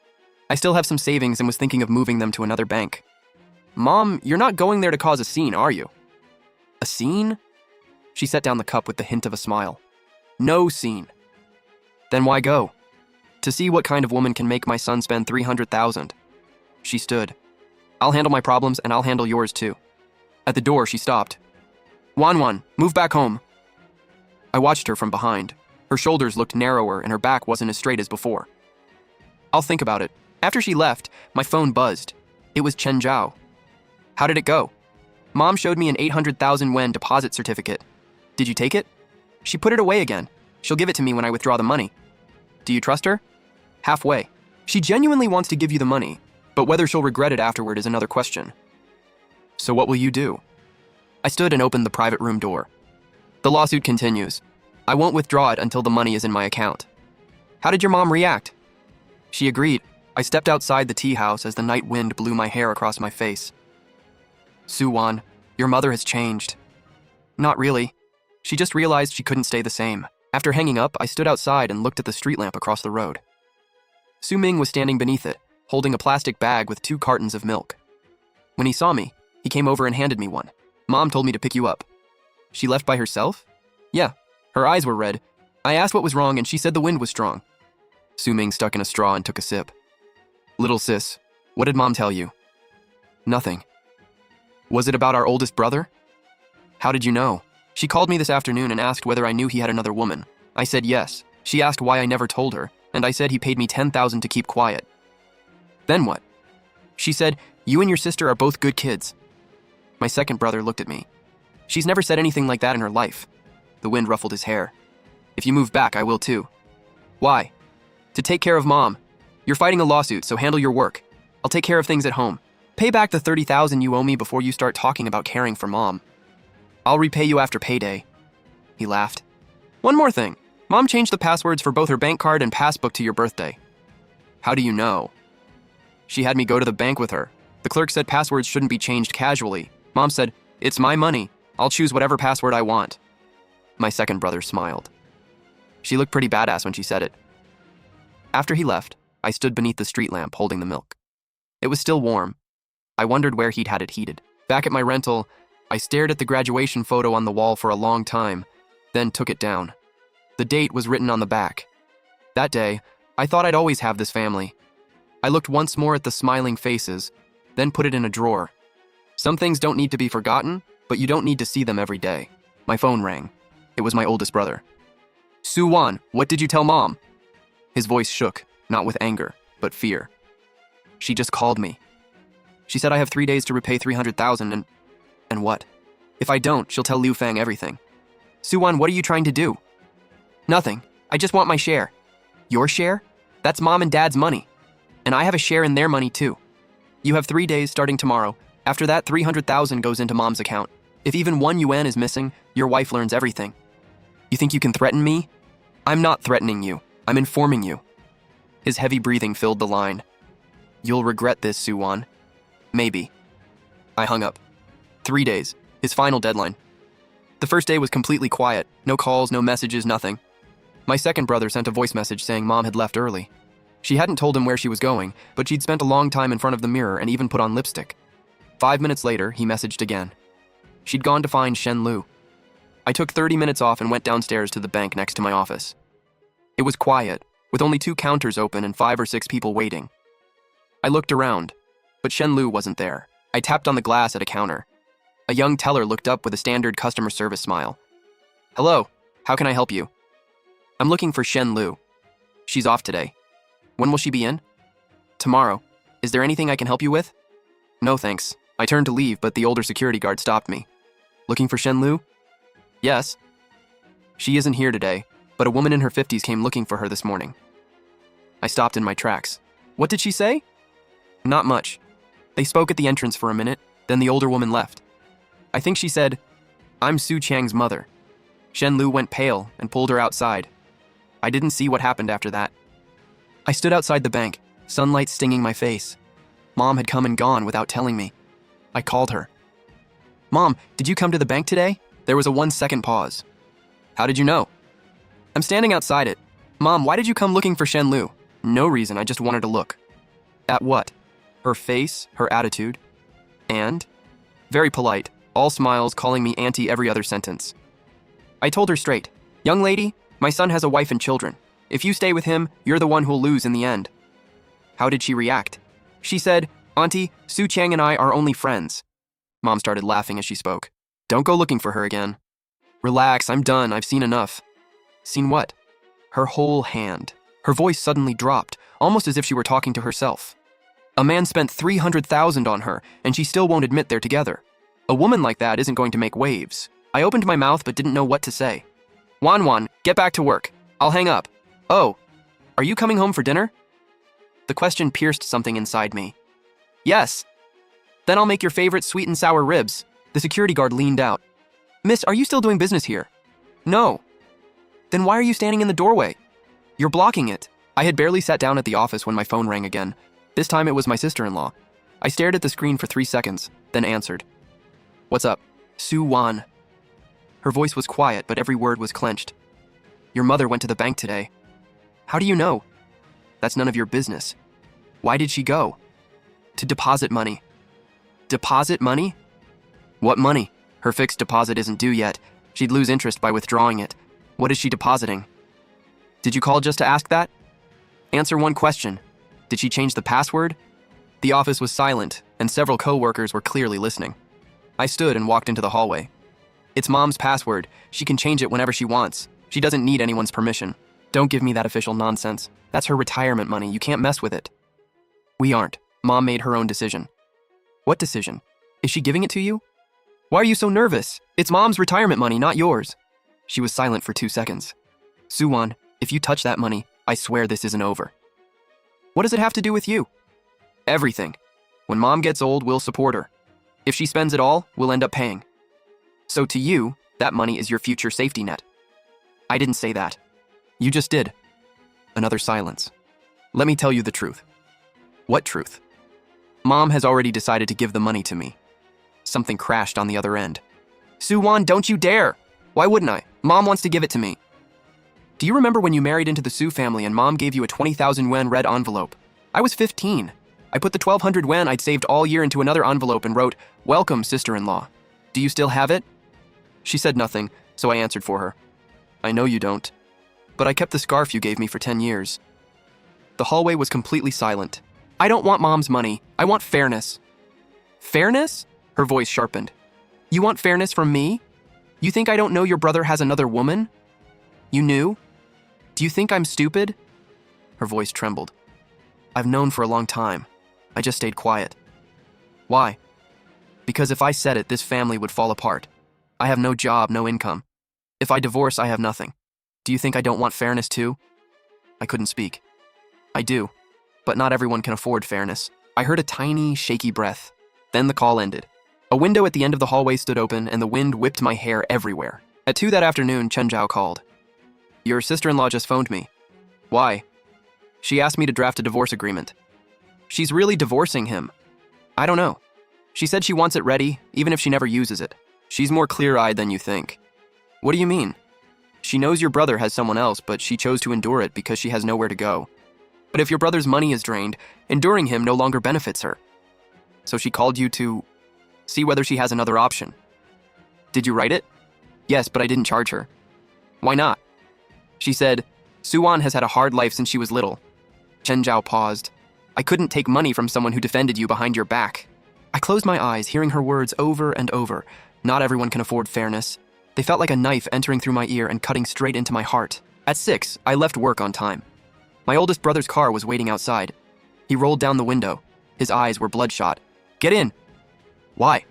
I still have some savings and was thinking of moving them to another bank. Mom, you're not going there to cause a scene, are you? A scene? She set down the cup with the hint of a smile. No scene. Then why go? To see what kind of woman can make my son spend $300,000. She stood. I'll handle my problems and I'll handle yours too. At the door, she stopped. Wan, move back home. I watched her from behind. Her shoulders looked narrower and her back wasn't as straight as before. I'll think about it. After she left, my phone buzzed. It was Chen Zhao. How did it go? Mom showed me an 800,000 yuan deposit certificate. Did you take it? She put it away again. She'll give it to me when I withdraw the money. Do you trust her? Halfway. She genuinely wants to give you the money, but whether she'll regret it afterward is another question. So what will you do? I stood and opened the private room door. The lawsuit continues. I won't withdraw it until the money is in my account. How did your mom react? She agreed. I stepped outside the tea house as the night wind blew my hair across my face. Su-wan, your mother has changed. Not really. She just realized she couldn't stay the same. After hanging up, I stood outside and looked at the street lamp across the road. Su Ming was standing beneath it, holding a plastic bag with 2 cartons of milk. When he saw me, he came over and handed me one. Mom told me to pick you up. She left by herself? Yeah, her eyes were red. I asked what was wrong and she said the wind was strong. Su Ming stuck in a straw and took a sip. Little sis, what did Mom tell you? Nothing. Was it about our oldest brother? How did you know? She called me this afternoon and asked whether I knew he had another woman. I said yes. She asked why I never told her, and I said he paid me 10,000 to keep quiet. Then what? She said, you and your sister are both good kids. My second brother looked at me. She's never said anything like that in her life. The wind ruffled his hair. If you move back, I will too. Why? To take care of Mom. You're fighting a lawsuit, so handle your work. I'll take care of things at home. Pay back the 30,000 you owe me before you start talking about caring for Mom. I'll repay you after payday. He laughed. One more thing. Mom changed the passwords for both her bank card and passbook to your birthday. How do you know? She had me go to the bank with her. The clerk said passwords shouldn't be changed casually. Mom said, it's my money. I'll choose whatever password I want. My second brother smiled. She looked pretty badass when she said it. After he left, I stood beneath the street lamp holding the milk. It was still warm. I wondered where he'd had it heated. Back at my rental, I stared at the graduation photo on the wall for a long time, then took it down. The date was written on the back. That day, I thought I'd always have this family. I looked once more at the smiling faces, then put it in a drawer. Some things don't need to be forgotten, but you don't need to see them every day. My phone rang. It was my oldest brother. Su-wan, what did you tell Mom? His voice shook, not with anger, but fear. She just called me. She said I have 3 days to repay 300,000 and what? If I don't, she'll tell Liu Fang everything. Su-wan, what are you trying to do? Nothing. I just want my share. Your share? That's Mom and Dad's money. And I have a share in their money too. You have 3 days starting tomorrow. After that, 300,000 goes into Mom's account. If even 1 yuan is missing, your wife learns everything. You think you can threaten me? I'm not threatening you. I'm informing you. His heavy breathing filled the line. You'll regret this, Su-wan. Maybe. I hung up. 3 days. His final deadline. The first day was completely quiet. No calls, no messages, nothing. My second brother sent a voice message saying Mom had left early. She hadn't told him where she was going, but she'd spent a long time in front of the mirror and even put on lipstick. 5 minutes later, he messaged again. She'd gone to find Shen Lu. I took 30 minutes off and went downstairs to the bank next to my office. It was quiet, with only 2 counters open and 5 or 6 people waiting. I looked around, but Shen Lu wasn't there. I tapped on the glass at a counter. A young teller looked up with a standard customer service smile. "Hello, how can I help you?" "I'm looking for Shen Lu. She's off today." "When will she be in?" "Tomorrow. Is there anything I can help you with?" "No, thanks." I turned to leave, but the older security guard stopped me. "Looking for Shen Lu?" "Yes." "She isn't here today, but a woman in her 50s came looking for her this morning." I stopped in my tracks. "What did she say?" "Not much. They spoke at the entrance for a minute, then the older woman left. I think she said, 'I'm Su Chang's mother.' Shen Lu went pale and pulled her outside. I didn't see what happened after that." I stood outside the bank, sunlight stinging my face. Mom had come and gone without telling me. I called her. "Mom, did you come to the bank today?" There was a 1-second pause. "How did you know?" "I'm standing outside it." "Mom, why did you come looking for Shen Lu?" "No reason, I just wanted to look." "At what?" "Her face, her attitude." "And?" "Very polite, all smiles, calling me auntie every other sentence." I told her straight, "Young lady, my son has a wife and children. If you stay with him, you're the one who'll lose in the end." How did she react? She said, "Auntie, Su Chang and I are only friends." Mom started laughing as she spoke. "Don't go looking for her again." "Relax, I'm done, I've seen enough." "Seen what?" Her whole hand. Her voice suddenly dropped, almost as if she were talking to herself. "A man spent 300,000 on her, and she still won't admit they're together. A woman like that isn't going to make waves." I opened my mouth but didn't know what to say. "Wan, get back to work. I'll hang up." "Oh, are you coming home for dinner?" The question pierced something inside me. "Yes." "Then I'll make your favorite sweet and sour ribs." The security guard leaned out. "Miss, are you still doing business here?" "No." "Then why are you standing in the doorway?" "You're blocking it." I had barely sat down at the office when my phone rang again. This time it was my sister-in-law. I stared at the screen for 3 seconds, then answered. "What's up?" "Su Wan." Her voice was quiet, but every word was clenched. "Your mother went to the bank today." "How do you know?" "That's none of your business." "Why did she go?" "To deposit money." "Deposit money?" "What money? Her fixed deposit isn't due yet. She'd lose interest by withdrawing it. What is she depositing?" "Did you call just to ask that?" "Answer one question. Did she change the password?" The office was silent, and several co-workers were clearly listening. I stood and walked into the hallway. "It's Mom's password. She can change it whenever she wants. She doesn't need anyone's permission. Don't give me that official nonsense. That's her retirement money. You can't mess with it." "We aren't. Mom made her own decision." "What decision? Is she giving it to you?" "Why are you so nervous? It's Mom's retirement money, not yours." She was silent for 2 seconds. "Suwon, if you touch that money, I swear this isn't over." "What does it have to do with you?" "Everything. When Mom gets old, we'll support her. If she spends it all, we'll end up paying. So to you, that money is your future safety net." "I didn't say that." "You just did." Another silence. "Let me tell you the truth." "What truth?" "Mom has already decided to give the money to me." Something crashed on the other end. "Suwon, don't you dare!" "Why wouldn't I? Mom wants to give it to me." "Do you remember when you married into the Su family and Mom gave you a 20,000 yuan red envelope? I was 15. I put the 1,200 yuan I'd saved all year into another envelope and wrote, 'Welcome, sister-in-law.' Do you still have it?" She said nothing, so I answered for her. "I know you don't. But I kept the scarf you gave me for 10 years. The hallway was completely silent. "I don't want Mom's money. I want fairness." "Fairness?" Her voice sharpened. "You want fairness from me? You think I don't know your brother has another woman? You knew? Do you think I'm stupid?" Her voice trembled. "I've known for a long time. I just stayed quiet." "Why?" "Because if I said it, this family would fall apart. I have no job, no income. If I divorce, I have nothing. Do you think I don't want fairness too?" I couldn't speak. "I do, but not everyone can afford fairness." I heard a tiny, shaky breath. Then the call ended. A window at the end of the hallway stood open, and the wind whipped my hair everywhere. At 2 that afternoon, Chen Zhao called. "Your sister-in-law just phoned me." "Why?" "She asked me to draft a divorce agreement." "She's really divorcing him?" "I don't know. She said she wants it ready, even if she never uses it. She's more clear-eyed than you think." "What do you mean?" "She knows your brother has someone else, but she chose to endure it because she has nowhere to go. But if your brother's money is drained, enduring him no longer benefits her. So she called you to..." See whether she has another option. Did you write it? Yes, but I didn't charge her. Why not? She said, Suwan has had a hard life since she was little. Chen Zhao paused. I couldn't take money from someone who defended you behind your back. I closed my eyes, hearing her words over and over. Not everyone can afford fairness. They felt like a knife entering through my ear and cutting straight into my heart. At 6, I left work on time. My oldest brother's car was waiting outside. He rolled down the window. His eyes were bloodshot. Get in. Why?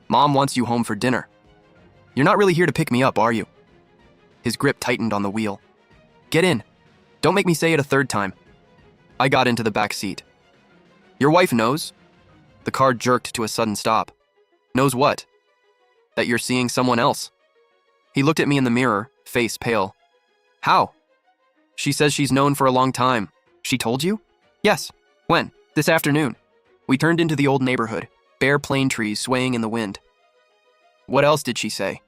Mom wants you home for dinner. You're not really here to pick me up, are you? His grip tightened on the wheel. Get in. Don't make me say it a third time. I got into the back seat. Your wife knows? The car jerked to a sudden stop. Knows what? That you're seeing someone else. He looked at me in the mirror, face pale. How? She says she's known for a long time. She told you? Yes. When? This afternoon. We turned into the old neighborhood, bare plane trees swaying in the wind. What else did she say?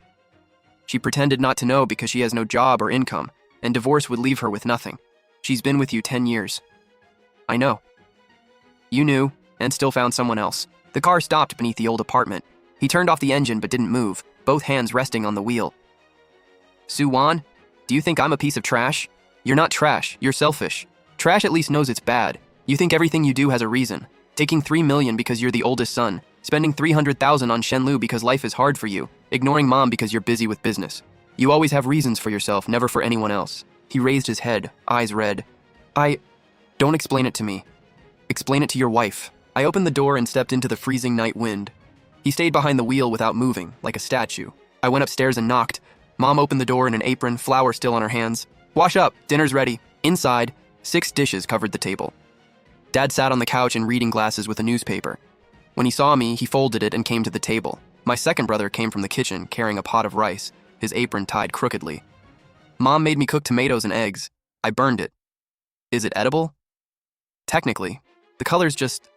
She pretended not to know because she has no job or income, and divorce would leave her with nothing. She's been with you 10 years. I know. You knew, and still found someone else. The car stopped beneath the old apartment. He turned off the engine but didn't move, both hands resting on the wheel. Suwan, do you think I'm a piece of trash? You're not trash, you're selfish. Trash at least knows it's bad. You think everything you do has a reason. Taking 3 million because you're the oldest son, spending 300,000 on Shenlu because life is hard for you, ignoring mom because you're busy with business. You always have reasons for yourself, never for anyone else. He raised his head, eyes red. Don't explain it to me. Explain it to your wife. I opened the door and stepped into the freezing night wind. He stayed behind the wheel without moving, like a statue. I went upstairs and knocked. Mom opened the door in an apron, flour still on her hands. Wash up, dinner's ready. Inside, 6 dishes covered the table. Dad sat on the couch in reading glasses with a newspaper. When he saw me, he folded it and came to the table. My second brother came from the kitchen carrying a pot of rice, his apron tied crookedly. Mom made me cook tomatoes and eggs. I burned it. Is it edible? Technically. The color's just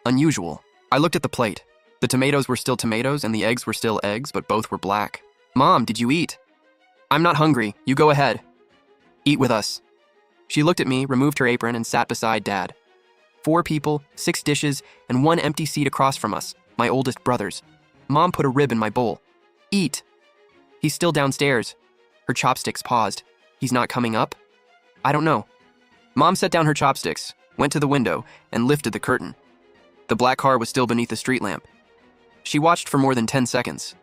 unusual. I looked at the plate. The tomatoes were still tomatoes and the eggs were still eggs, but both were black. Mom, did you eat? I'm not hungry. You go ahead. Eat with us. She looked at me, removed her apron, and sat beside Dad. 4 people, 6 dishes, and 1 empty seat across from us, my oldest brothers. Mom put a rib in my bowl. Eat. He's still downstairs. Her chopsticks paused. He's not coming up? I don't know. Mom set down her chopsticks, went to the window, and lifted the curtain. The black car was still beneath the street lamp. She watched for more than 10 seconds,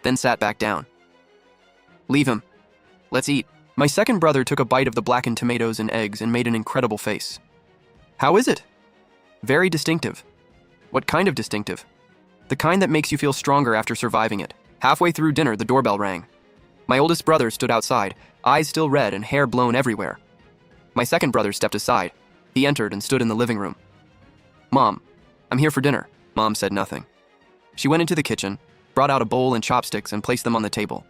then sat back down. Leave him. Let's eat. My second brother took a bite of the blackened tomatoes and eggs and made an incredible face. How is it? Very distinctive. What kind of distinctive? The kind that makes you feel stronger after surviving it. Halfway through dinner, the doorbell rang. My oldest brother stood outside, eyes still red and hair blown everywhere. My second brother stepped aside. He entered and stood in the living room. Mom, I'm here for dinner. Mom said nothing. She went into the kitchen, brought out a bowl and chopsticks and placed them on the table.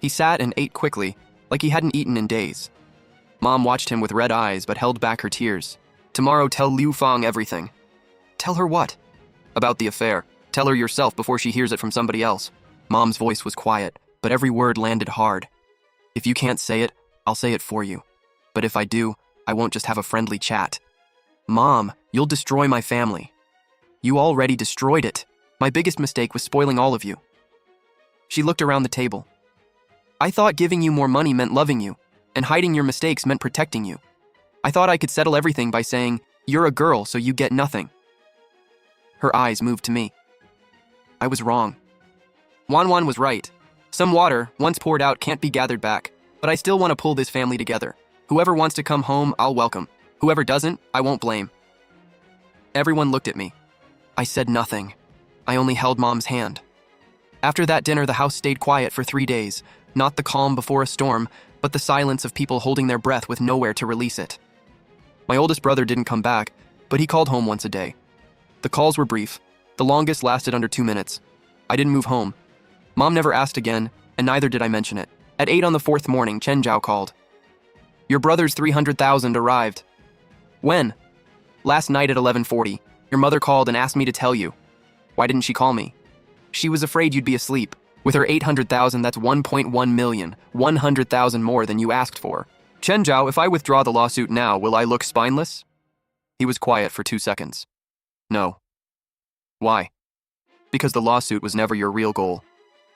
He sat and ate quickly, like he hadn't eaten in days. Mom watched him with red eyes but held back her tears. Tomorrow tell Liu Fang everything. Tell her what? About the affair. Tell her yourself before she hears it from somebody else. Mom's voice was quiet, but every word landed hard. If you can't say it, I'll say it for you. But if I do, I won't just have a friendly chat. Mom, you'll destroy my family. You already destroyed it. My biggest mistake was spoiling all of you. She looked around the table. I thought giving you more money meant loving you, and hiding your mistakes meant protecting you. I thought I could settle everything by saying, you're a girl, so you get nothing. Her eyes moved to me. I was wrong. Wan was right. Some water, once poured out, can't be gathered back, but I still want to pull this family together. Whoever wants to come home, I'll welcome. Whoever doesn't, I won't blame. Everyone looked at me. I said nothing. I only held Mom's hand. After that dinner, the house stayed quiet for 3 days. Not the calm before a storm, but the silence of people holding their breath with nowhere to release it. My oldest brother didn't come back, but he called home once a day. The calls were brief. The longest lasted under 2 minutes. I didn't move home. Mom never asked again, and neither did I mention it. At 8 on the 4th morning, Chen Zhao called. Your brother's 300,000 arrived. When? Last night at 11:40. Your mother called and asked me to tell you. Why didn't she call me? She was afraid you'd be asleep. With her 800,000, that's 1.1 million, 100,000 more than you asked for. Chen Zhao, if I withdraw the lawsuit now, will I look spineless? He was quiet for 2 seconds. No. Why? Because the lawsuit was never your real goal.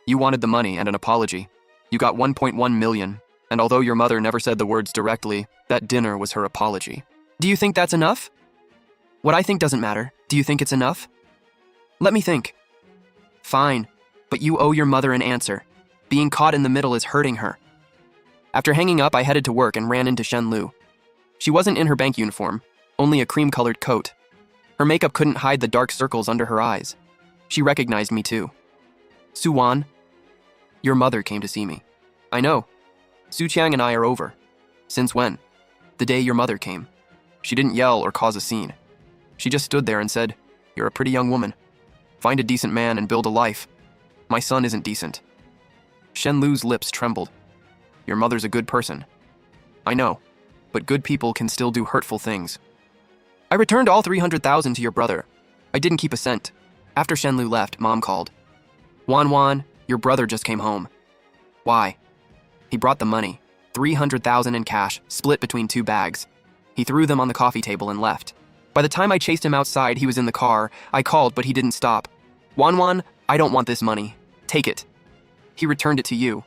You wanted the money and an apology. You got 1.1 million, and although your mother never said the words directly, that dinner was her apology. Do you think that's enough? What I think doesn't matter. Do you think it's enough? Let me think. Fine, but you owe your mother an answer. Being caught in the middle is hurting her. After hanging up, I headed to work and ran into Shen Lu. She wasn't in her bank uniform, only a cream-colored coat. Her makeup couldn't hide the dark circles under her eyes. She recognized me too. Su Wan, your mother came to see me. I know. Su Qiang and I are over. Since when? The day your mother came. She didn't yell or cause a scene. She just stood there and said, "You're a pretty young woman. Find a decent man and build a life. My son isn't decent." Shen Lu's lips trembled. Your mother's a good person. I know, but good people can still do hurtful things. I returned all 300,000 to your brother. I didn't keep a cent. After Shen Lu left, Mom called. Wan, your brother just came home. Why? He brought the money, 300,000 in cash, split between 2 bags. He threw them on the coffee table and left. By the time I chased him outside, he was in the car. I called, but he didn't stop. Wan, I don't want this money. Take it. He returned it to you.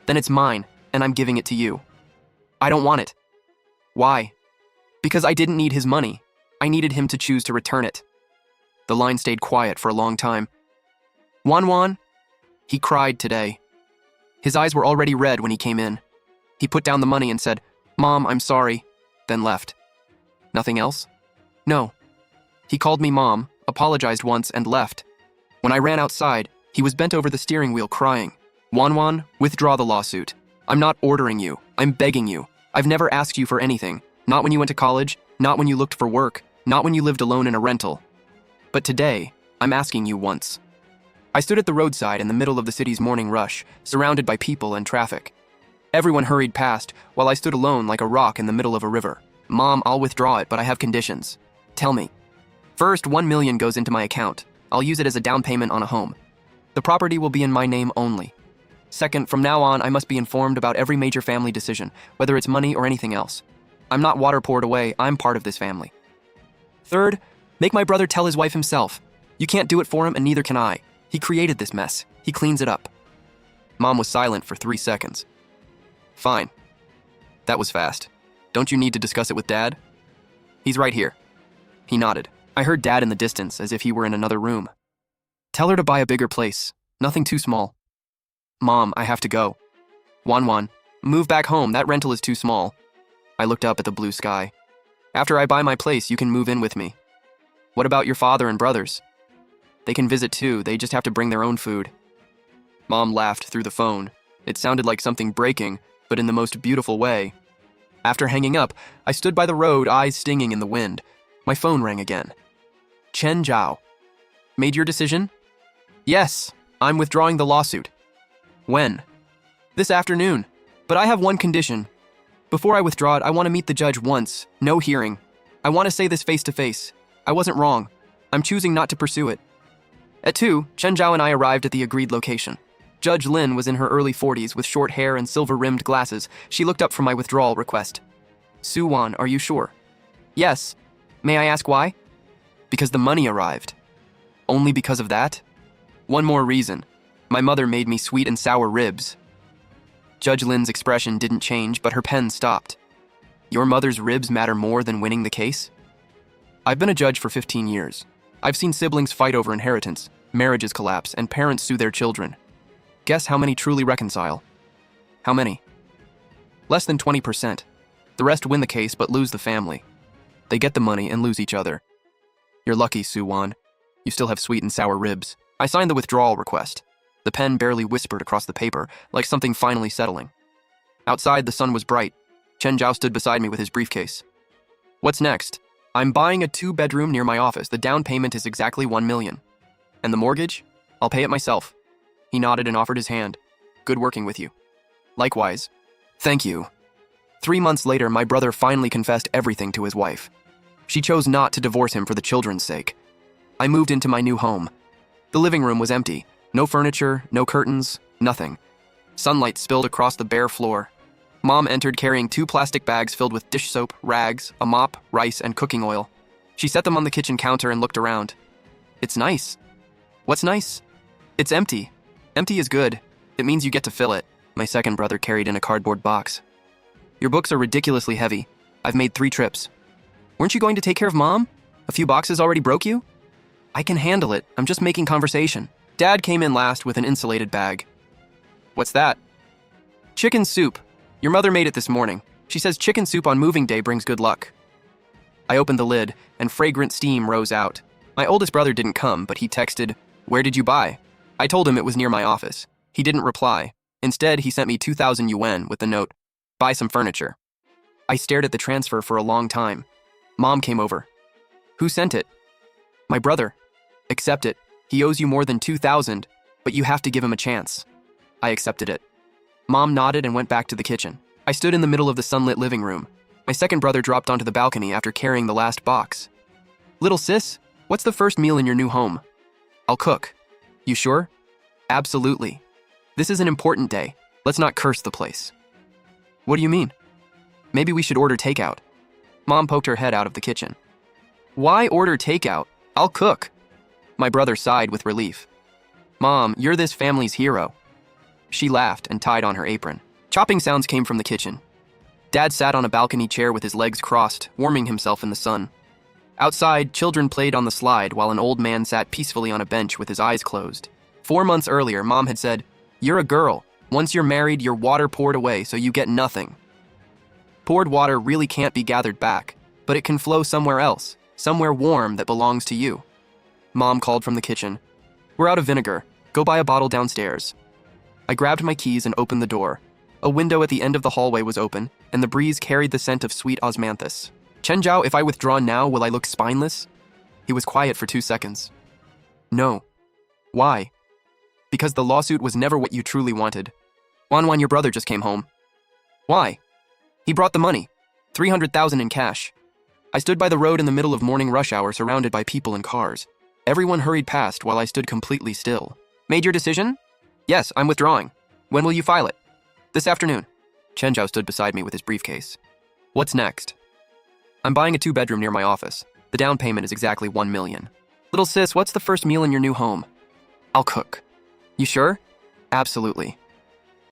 Then it's mine, and I'm giving it to you. I don't want it. Why? Because I didn't need his money. I needed him to choose to return it. The line stayed quiet for a long time. Wan, he cried today. His eyes were already red when he came in. He put down the money and said, "Mom, I'm sorry," then left. Nothing else? No. He called me Mom, apologized once, and left. When I ran outside, he was bent over the steering wheel crying. Wan, withdraw the lawsuit. I'm not ordering you. I'm begging you. I've never asked you for anything. Not when you went to college, not when you looked for work, not when you lived alone in a rental. But today, I'm asking you once. I stood at the roadside in the middle of the city's morning rush, surrounded by people and traffic. Everyone hurried past, while I stood alone like a rock in the middle of a river. Mom, I'll withdraw it, but I have conditions. Tell me. First, 1 million goes into my account. I'll use it as a down payment on a home. The property will be in my name only. Second, from now on, I must be informed about every major family decision, whether it's money or anything else. I'm not water poured away, I'm part of this family. Third, make my brother tell his wife himself. You can't do it for him, and neither can I. He created this mess. He cleans it up. Mom was silent for 3 seconds. Fine. That was fast. Don't you need to discuss it with Dad? He's right here. He nodded. I heard Dad in the distance, as if he were in another room. Tell her to buy a bigger place. Nothing too small. Mom, I have to go. Wan, move back home. That rental is too small. I looked up at the blue sky. After I buy my place, you can move in with me. What about your father and brothers? They can visit too. They just have to bring their own food. Mom laughed through the phone. It sounded like something breaking, but in the most beautiful way. After hanging up, I stood by the road, eyes stinging in the wind. My phone rang again. Chen Zhao. Made your decision? Yes, I'm withdrawing the lawsuit. When? This afternoon. But I have one condition. Before I withdraw it, I want to meet the judge once. No hearing. I want to say this face to face. I wasn't wrong. I'm choosing not to pursue it. At 2, Chen Zhao and I arrived at the agreed location. Judge Lin was in her early 40s with short hair and silver-rimmed glasses. She looked up from my withdrawal request. Su Wan, are you sure? Yes. May I ask why? Because the money arrived. Only because of that? One more reason. My mother made me sweet and sour ribs. Judge Lin's expression didn't change, but her pen stopped. Your mother's ribs matter more than winning the case? I've been a judge for 15 years. I've seen siblings fight over inheritance, marriages collapse, and parents sue their children. Guess how many truly reconcile? How many? Less than 20%. The rest win the case but lose the family. They get the money and lose each other. You're lucky, Su Wan. You still have sweet and sour ribs. I signed the withdrawal request. The pen barely whispered across the paper, like something finally settling. Outside, the sun was bright. Chen Zhao stood beside me with his briefcase. What's next? I'm buying a 2-bedroom near my office. The down payment is exactly 1 million. And the mortgage? I'll pay it myself. He nodded and offered his hand. Good working with you. Likewise. Thank you. 3 months later, my brother finally confessed everything to his wife. She chose not to divorce him for the children's sake. I moved into my new home. The living room was empty. No furniture, no curtains, nothing. Sunlight spilled across the bare floor. Mom entered carrying 2 plastic bags filled with dish soap, rags, a mop, rice, and cooking oil. She set them on the kitchen counter and looked around. It's nice. What's nice? It's empty. Empty is good. It means you get to fill it. My second brother carried in a cardboard box. Your books are ridiculously heavy. I've made 3 trips. Weren't you going to take care of Mom? A few boxes already broke you? I can handle it. I'm just making conversation. Dad came in last with an insulated bag. What's that? Chicken soup. Your mother made it this morning. She says chicken soup on moving day brings good luck. I opened the lid, and fragrant steam rose out. My oldest brother didn't come, but he texted, "Where did you buy?" I told him it was near my office. He didn't reply. Instead, he sent me 2,000 yuan with the note, "Buy some furniture." I stared at the transfer for a long time. Mom came over. Who sent it? My brother. Accept it. He owes you more than 2,000, but you have to give him a chance. I accepted it. Mom nodded and went back to the kitchen. I stood in the middle of the sunlit living room. My second brother dropped onto the balcony after carrying the last box. Little sis, what's the first meal in your new home? I'll cook. You sure? Absolutely. This is an important day. Let's not curse the place. What do you mean? Maybe we should order takeout. Mom poked her head out of the kitchen. Why order takeout? I'll cook. My brother sighed with relief. Mom, you're this family's hero. She laughed and tied on her apron. Chopping sounds came from the kitchen. Dad sat on a balcony chair with his legs crossed, warming himself in the sun. Outside, children played on the slide while an old man sat peacefully on a bench with his eyes closed. 4 months earlier, Mom had said, "You're a girl. Once you're married, your water poured away, so you get nothing." Poured water really can't be gathered back, but it can flow somewhere else, somewhere warm that belongs to you. Mom called from the kitchen. We're out of vinegar. Go buy a bottle downstairs. I grabbed my keys and opened the door. A window at the end of the hallway was open, and the breeze carried the scent of sweet osmanthus. Chen Zhao, if I withdraw now, will I look spineless? He was quiet for 2 seconds. No. Why? Because the lawsuit was never what you truly wanted. Wan, your brother just came home. Why? He brought the money. 300,000 in cash. I stood by the road in the middle of morning rush hour surrounded by people and cars. Everyone hurried past while I stood completely still. Made your decision? Yes, I'm withdrawing. When will you file it? This afternoon. Chen Zhao stood beside me with his briefcase. What's next? I'm buying a 2-bedroom near my office. The down payment is exactly 1 million. Little sis, what's the first meal in your new home? I'll cook. You sure? Absolutely.